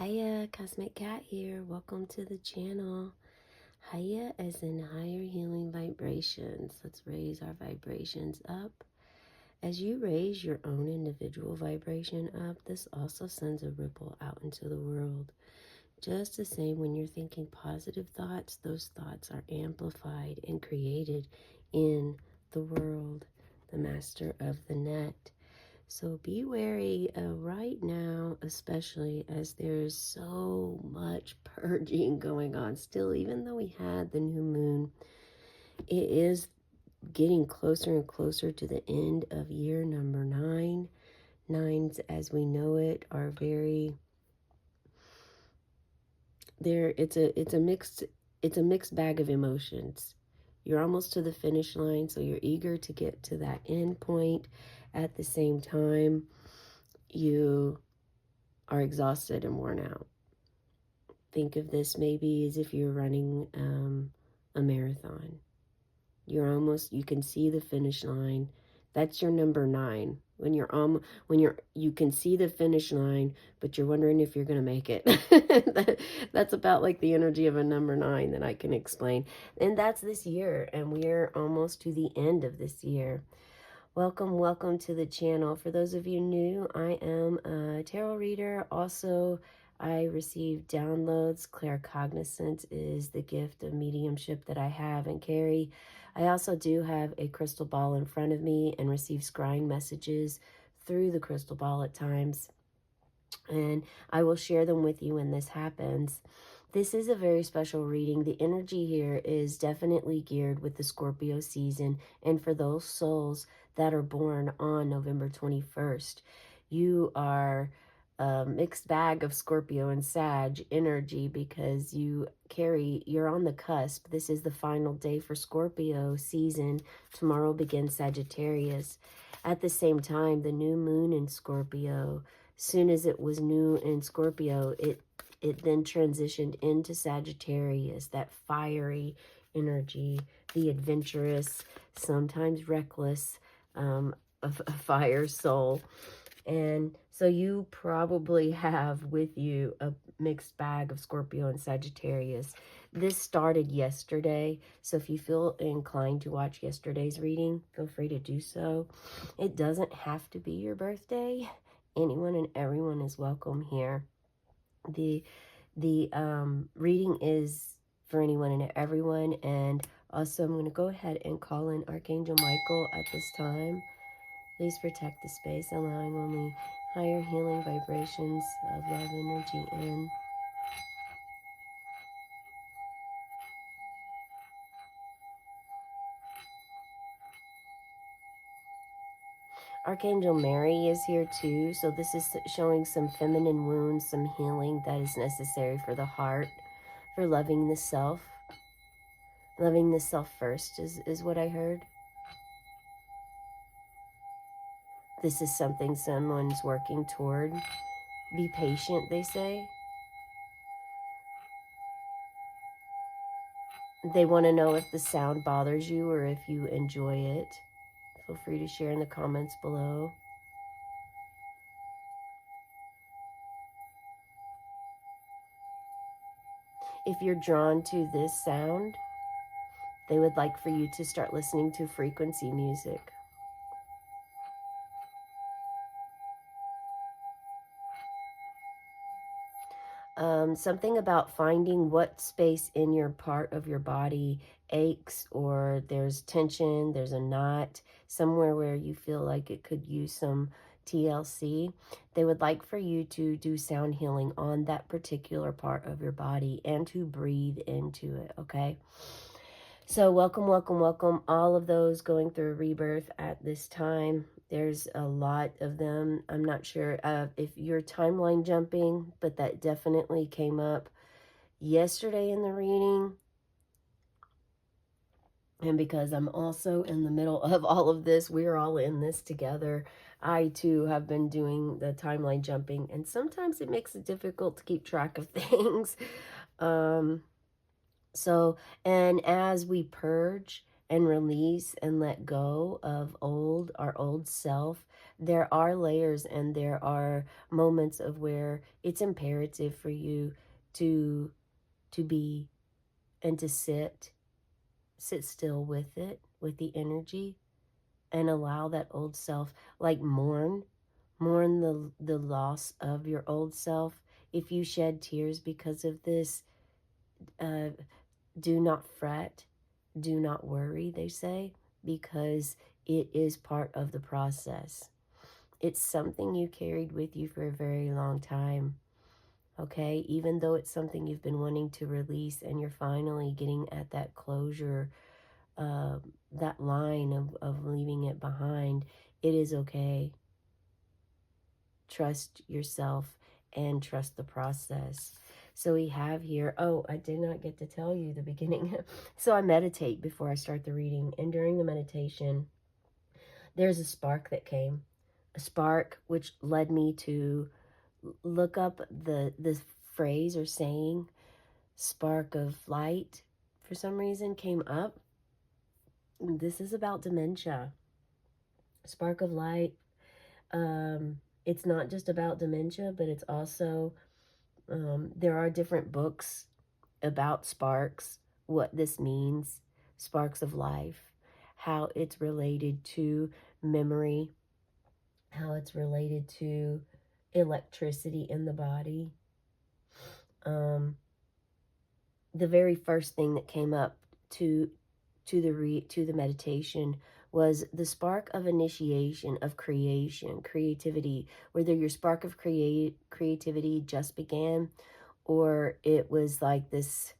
Hiya, Cosmic Cat here. Welcome to the channel. Hiya as in higher healing vibrations. Let's raise our vibrations up. As you raise your own individual vibration up, this also sends a ripple out into the world. Just the same, when you're thinking positive thoughts, those thoughts are amplified and created in the world, the master of the net. So be wary right now, especially as there's so much purging going on still. Even though we had the new moon, it is getting closer and closer to the end of year number 9. Nines, as we know it, are very there. It's a mixed bag of emotions. You're almost to the finish line, so you're eager to get to that end point. At the same time, you are exhausted and worn out. Think of this maybe as if you're running a marathon. You can see the finish line. That's your number 9. You can see the finish line, but you're wondering if you're going to make it. That's about like the energy of a number 9 that I can explain. And that's this year, and we're almost to the end of this year. Welcome to the channel. For those of you new, I am a tarot reader. Also, I receive downloads. Claircognizance is the gift of mediumship that I have and carry. I also do have a crystal ball in front of me and receive scrying messages through the crystal ball at times. And I will share them with you when this happens. This is a very special reading. The energy here is definitely geared with the Scorpio season, and for those souls that are born on November 21st. You are a mixed bag of Scorpio and Sag energy because you're on the cusp. This is the final day for Scorpio season. Tomorrow begins Sagittarius. At the same time, the new moon in Scorpio, soon as it was new in Scorpio, it then transitioned into Sagittarius, that fiery energy, the adventurous, sometimes reckless, a fire soul. And so you probably have with you a mixed bag of Scorpio and Sagittarius. This started yesterday, so if you feel inclined to watch yesterday's reading, feel free to do so. It doesn't have to be your birthday. Anyone and everyone is welcome here. The reading is for anyone and everyone, and also I'm going to go ahead and call in Archangel Michael at this time. Please protect the space, allowing only higher healing vibrations of love energy in. Archangel Mary is here too, so this is showing some feminine wounds, some healing that is necessary for the heart, for loving the self. Loving the self first is what I heard. This is something someone's working toward. Be patient, they say. They want to know if the sound bothers you or if you enjoy it. Feel free to share in the comments below. If you're drawn to this sound, they would like for you to start listening to frequency music. Something about finding what space in your part of your body aches, or there's tension, there's a knot, somewhere where you feel like it could use some TLC. They would like for you to do sound healing on that particular part of your body and to breathe into it, okay? So welcome, all of those going through a rebirth at this time. There's a lot of them. I'm not sure if you're timeline jumping, but that definitely came up yesterday in the reading. And because I'm also in the middle of all of this, we're all in this together. I too have been doing the timeline jumping, and sometimes it makes it difficult to keep track of things. So, and as we purge, and release and let go of our old self, there are layers and there are moments of where it's imperative for you to be and to sit still with it, with the energy, and allow that old self, like mourn the loss of your old self. If you shed tears because of this, uh, do not fret, do not worry, they say, because it is part of the process. It's something you carried with you for a very long time, okay? Even though it's something you've been wanting to release and you're finally getting at that closure, that line of leaving it behind, it is okay. Trust yourself and trust the process. So we have here, oh, I did not get to tell you the beginning. So I meditate before I start the reading. And during the meditation, there's a spark that came. A spark which led me to look up the phrase or saying, spark of light, for some reason came up. This is about dementia. Spark of light. It's not just about dementia, but it's also, there are different books about sparks, what this means, sparks of life, how it's related to memory, how it's related to electricity in the body. The very first thing that came up to the meditation was the spark of initiation, of creation, creativity, whether your spark of creativity just began or it was like this,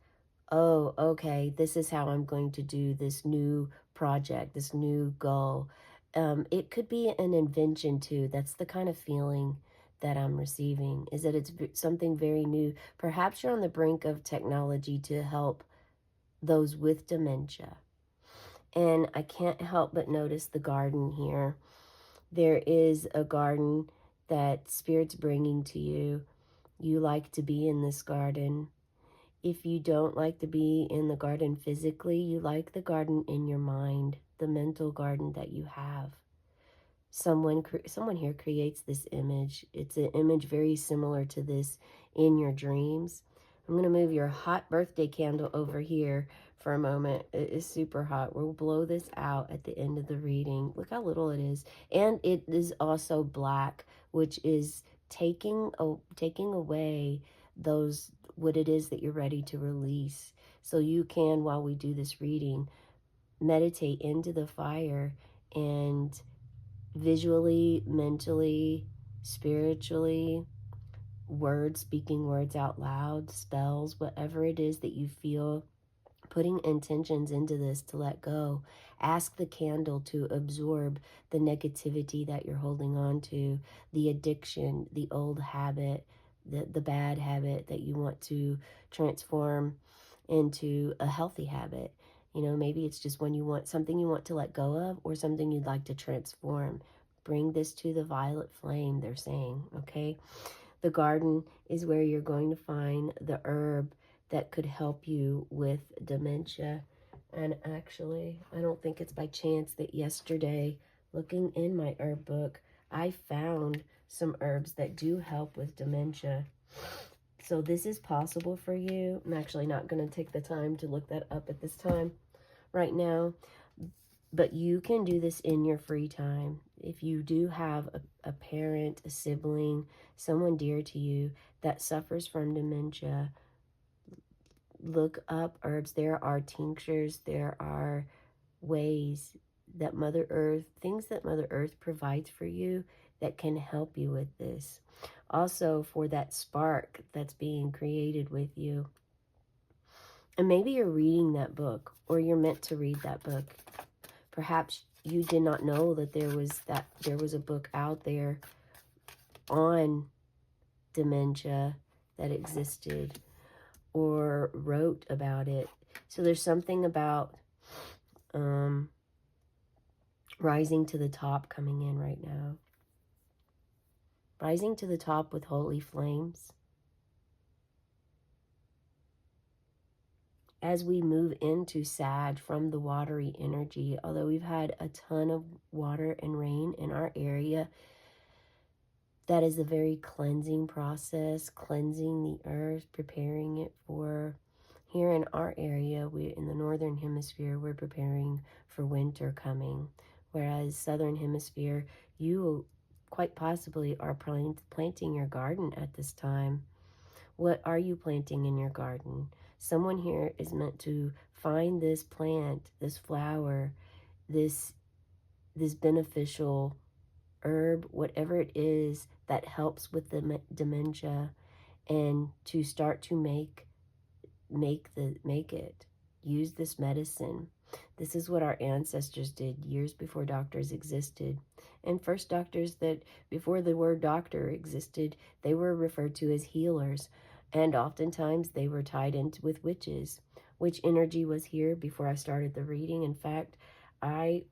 oh, okay, this is how I'm going to do this new project, this new goal. It could be an invention too. That's the kind of feeling that I'm receiving, is that it's something very new. Perhaps you're on the brink of technology to help those with dementia. And I can't help but notice the garden here. There is a garden that Spirit's bringing to you. You like to be in this garden. If you don't like to be in the garden physically, you like the garden in your mind, the mental garden that you have. Someone here creates this image. It's an image very similar to this in your dreams. I'm going to move your hot birthday candle over here for a moment. It is super hot. We'll blow this out at the end of the reading. Look how little it is. And it is also black, which is taking away those, what it is that you're ready to release. So you can, while we do this reading, meditate into the fire and visually, mentally, spiritually, words, speaking words out loud, spells, whatever it is that you feel, putting intentions into this to let go. Ask the candle to absorb the negativity that you're holding on to, the addiction, the old habit, the bad habit that you want to transform into a healthy habit. You know, maybe it's just when you want something you want to let go of or something you'd like to transform. Bring this to the violet flame, they're saying, okay? The garden is where you're going to find the herb that could help you with dementia. And actually, I don't think it's by chance that yesterday, looking in my herb book, I found some herbs that do help with dementia. So this is possible for you. I'm actually not going to take the time to look that up at this time right now, but you can do this in your free time. If you do have a parent, a sibling, someone dear to you that suffers from dementia, look up herbs. There are tinctures, there are ways that Mother Earth, things that Mother Earth provides for you that can help you with this. Also, for that spark that's being created with you. And maybe you're reading that book, or you're meant to read that book. Perhaps you did not know that there was a book out there on dementia that existed or wrote about it. So there's something about rising to the top coming in right now. Rising to the top with holy flames. as we move into Sag from the watery energy, although we've had a ton of water and rain in our area, that is a very cleansing process, cleansing the earth, preparing it for, here in our area, we in the northern hemisphere, we're preparing for winter coming. Whereas southern hemisphere, you quite possibly are planting your garden at this time. What are you planting in your garden? Someone here is meant to find this plant, this flower, this beneficial herb, whatever it is that helps with the dementia, and to start to make it. Use this medicine. This is what our ancestors did years before doctors existed. And first doctors, that before the word doctor existed, they were referred to as healers. And oftentimes they were tied into with witches. Witch energy was here before I started the reading. In fact, I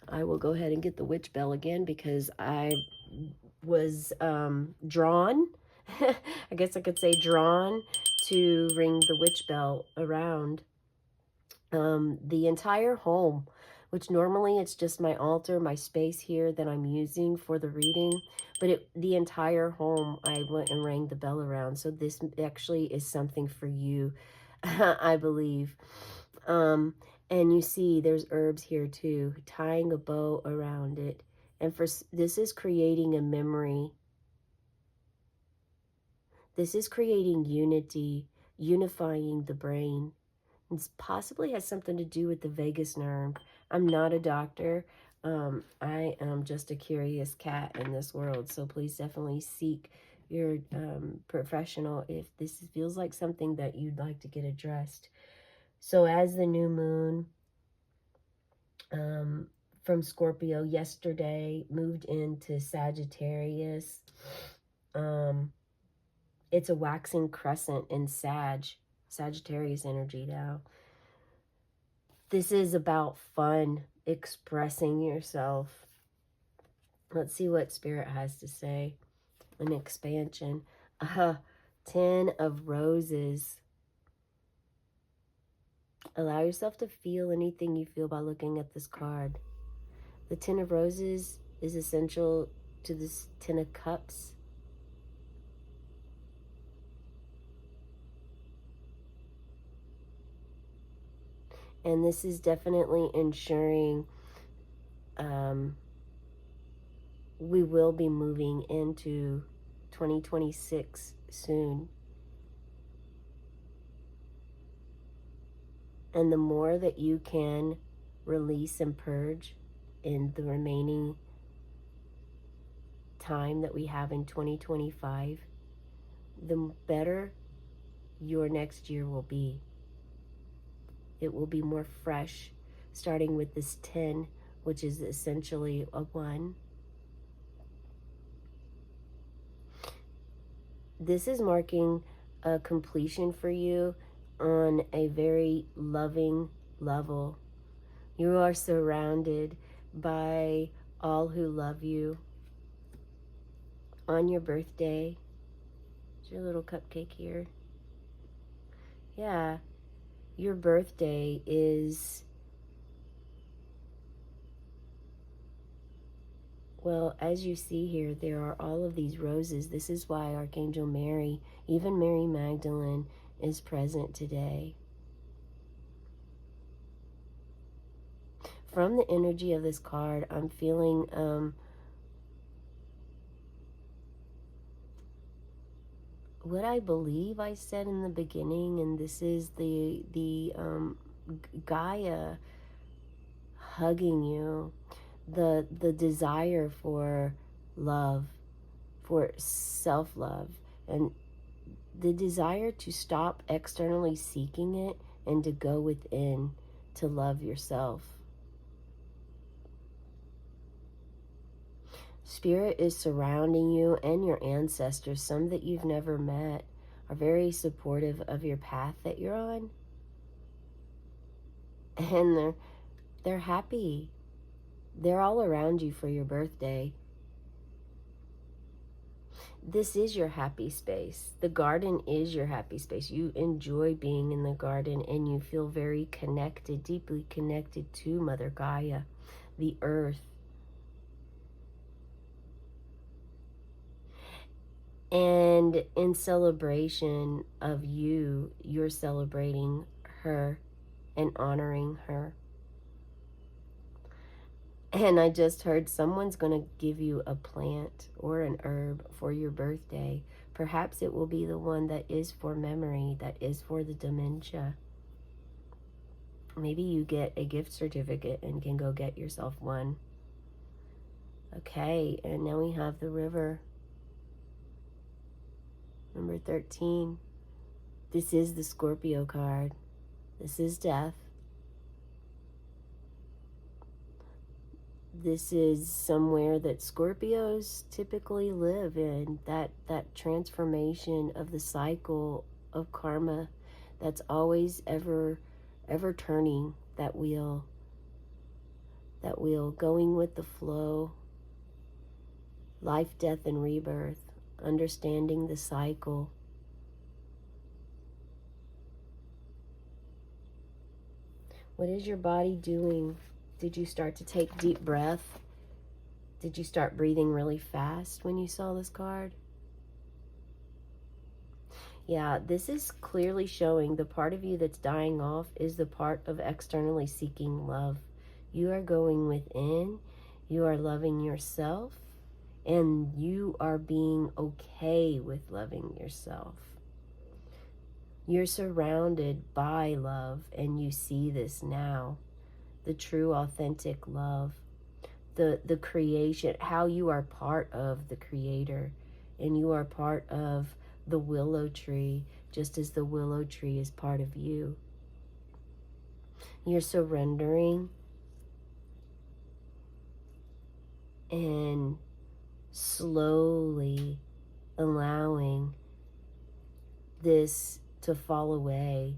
I will go ahead and get the witch bell again, because I was drawn, I guess I could say drawn, to ring the witch bell around the entire home, which normally it's just my altar, my space here that I'm using for the reading, but the entire home I went and rang the bell around. So this actually is something for you, I believe. And you see there's herbs here too, tying a bow around it. And this is creating a memory. This is creating unity, unifying the brain. It possibly has something to do with the vagus nerve. I'm not a doctor. I am just a curious cat in this world. So please definitely seek your professional if this feels like something that you'd like to get addressed. So as the new moon from Scorpio yesterday moved into Sagittarius, it's a waxing crescent in Sagittarius energy now. This is about fun, expressing yourself. Let's see what Spirit has to say. An expansion. 10 of Roses. Allow yourself to feel anything you feel by looking at this card. The 10 of Roses is essential to this 10 of Cups. And this is definitely ensuring we will be moving into 2026 soon. And the more that you can release and purge in the remaining time that we have in 2025, the better your next year will be. It will be more fresh, starting with this 10, which is essentially a 1. This is marking a completion for you on a very loving level. You are surrounded by all who love you. On your birthday, is your little cupcake here? Yeah, your birthday is, well, as you see here, there are all of these roses. This is why Archangel Mary, even Mary Magdalene, is present today. From the energy of this card, I'm feeling what I believe I said in the beginning, and this is the Gaia hugging you, the desire for love, for self-love, and the desire to stop externally seeking it and to go within to love yourself. Spirit is surrounding you, and your ancestors, some that you've never met, are very supportive of your path that you're on. And they're happy. They're all around you for your birthday. This is your happy space. The garden is your happy space. You enjoy being in the garden and you feel very connected, deeply connected to Mother Gaia, the earth. And in celebration of you, you're celebrating her and honoring her. And I just heard someone's going to give you a plant or an herb for your birthday. Perhaps it will be the one that is for memory, that is for the dementia. Maybe you get a gift certificate and can go get yourself one. Okay, and now we have the river. Number 13. This is the Scorpio card. This is death. This is somewhere that Scorpios typically live in, that transformation of the cycle of karma that's always ever turning, that wheel going with the flow, life, death, and rebirth, understanding the cycle. What is your body doing? Did you start to take deep breath? Did you start breathing really fast when you saw this card? Yeah, this is clearly showing the part of you that's dying off is the part of externally seeking love. You are going within, you are loving yourself, and you are being okay with loving yourself. You're surrounded by love, and you see this now. The true, authentic love, the creation, how you are part of the Creator, and you are part of the willow tree, just as the willow tree is part of you. You're surrendering and slowly allowing this to fall away.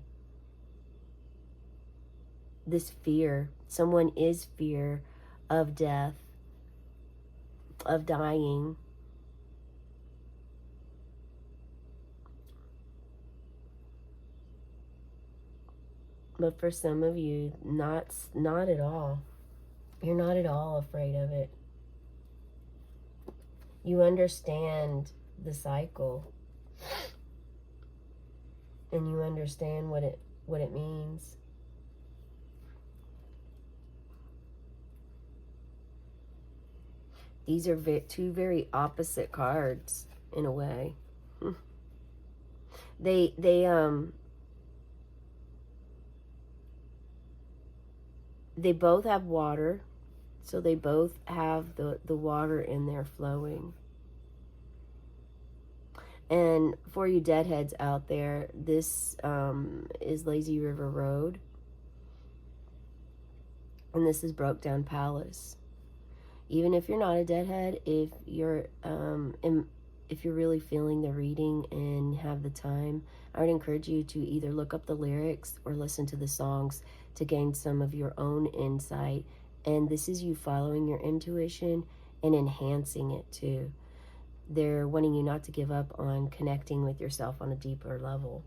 This fear, someone is fear of death, of dying. But for some of you, not at all. You're not at all afraid of it. You understand the cycle, and you understand what it means. These are two very opposite cards in a way. They both have water, so they both have the water in there flowing. And for you deadheads out there, this is Lazy River Road, and this is Broke Down Palace. Even if you're not a deadhead, if you're really feeling the reading and have the time, I would encourage you to either look up the lyrics or listen to the songs to gain some of your own insight. And this is you following your intuition and enhancing it too. They're wanting you not to give up on connecting with yourself on a deeper level.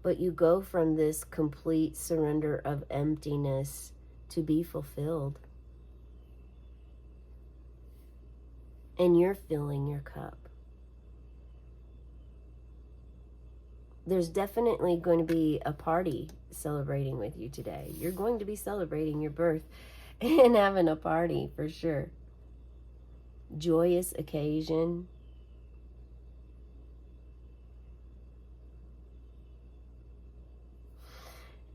But you go from this complete surrender of emptiness to be fulfilled. And you're filling your cup. There's definitely going to be a party celebrating with you today. You're going to be celebrating your birth and having a party for sure. Joyous occasion.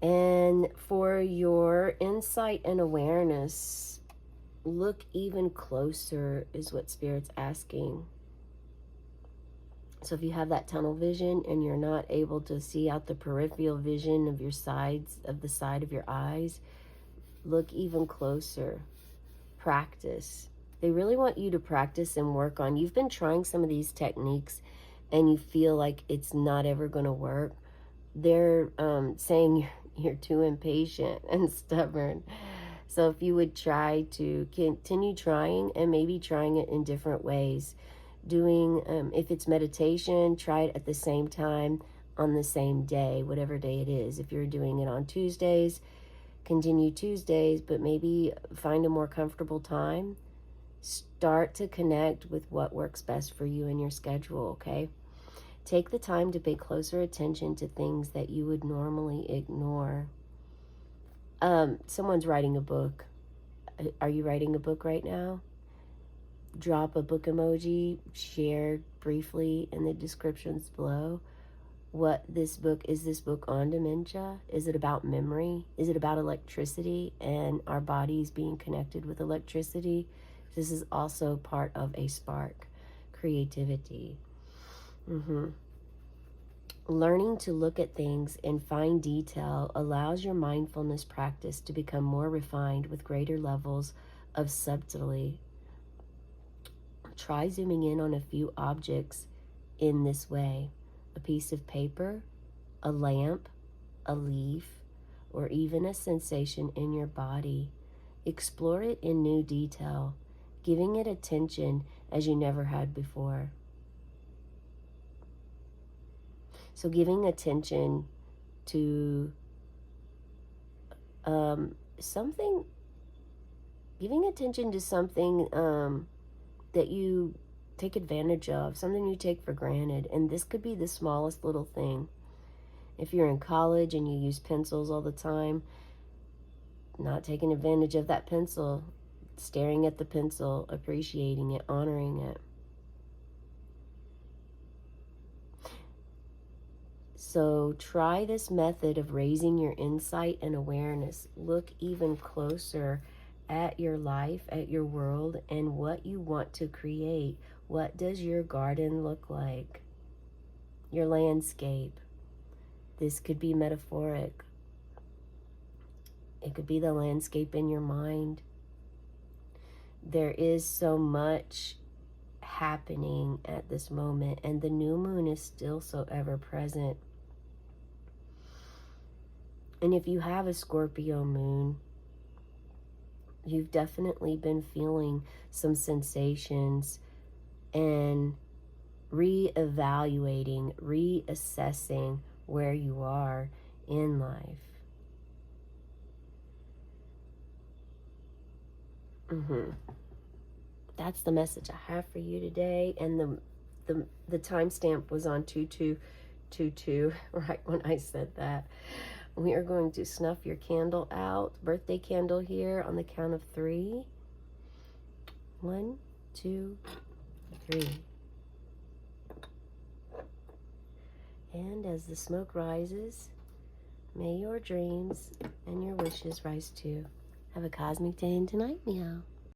And for your insight and awareness, look even closer is what Spirit's asking. So if you have that tunnel vision and you're not able to see out the peripheral vision of your sides, of the side of your eyes, look even closer. Practice. They really want you to practice and work on. You've been trying some of these techniques and you feel like it's not ever going to work. They're saying you're too impatient and stubborn. So if you would try to continue trying, and maybe trying it in different ways, doing, if it's meditation, try it at the same time on the same day, whatever day it is. If you're doing it on Tuesdays, continue Tuesdays, but maybe find a more comfortable time. Start to connect with what works best for you and your schedule, okay? Take the time to pay closer attention to things that you would normally ignore. Someone's writing a book. Are you writing a book right now? Drop a book emoji, share briefly in the descriptions below what this book is. This book on dementia? Is it about memory? Is it about electricity and our bodies being connected with electricity? This is also part of a spark, creativity. Learning to look at things in fine detail allows your mindfulness practice to become more refined with greater levels of subtlety. Try zooming in on a few objects in this way: a piece of paper, a lamp, a leaf, or even a sensation in your body. Explore it in new detail, giving it attention as you never had before. So giving attention to something that you take advantage of, something you take for granted. And this could be the smallest little thing. If you're in college and you use pencils all the time, not taking advantage of that pencil, staring at the pencil, appreciating it, honoring it. So try this method of raising your insight and awareness. Look even closer at your life, at your world, and what you want to create. What does your garden look like? Your landscape. This could be metaphoric. It could be the landscape in your mind. There is so much happening at this moment, and the new moon is still so ever present. And if you have a Scorpio moon, you've definitely been feeling some sensations and reevaluating, reassessing where you are in life. That's the message I have for you today. And the timestamp was on 2222, right when I said that. We are going to snuff your candle out, birthday candle here, on the count of 3. 1, 2, 3. And as the smoke rises, may your dreams and your wishes rise too. Have a cosmic day and tonight, meow.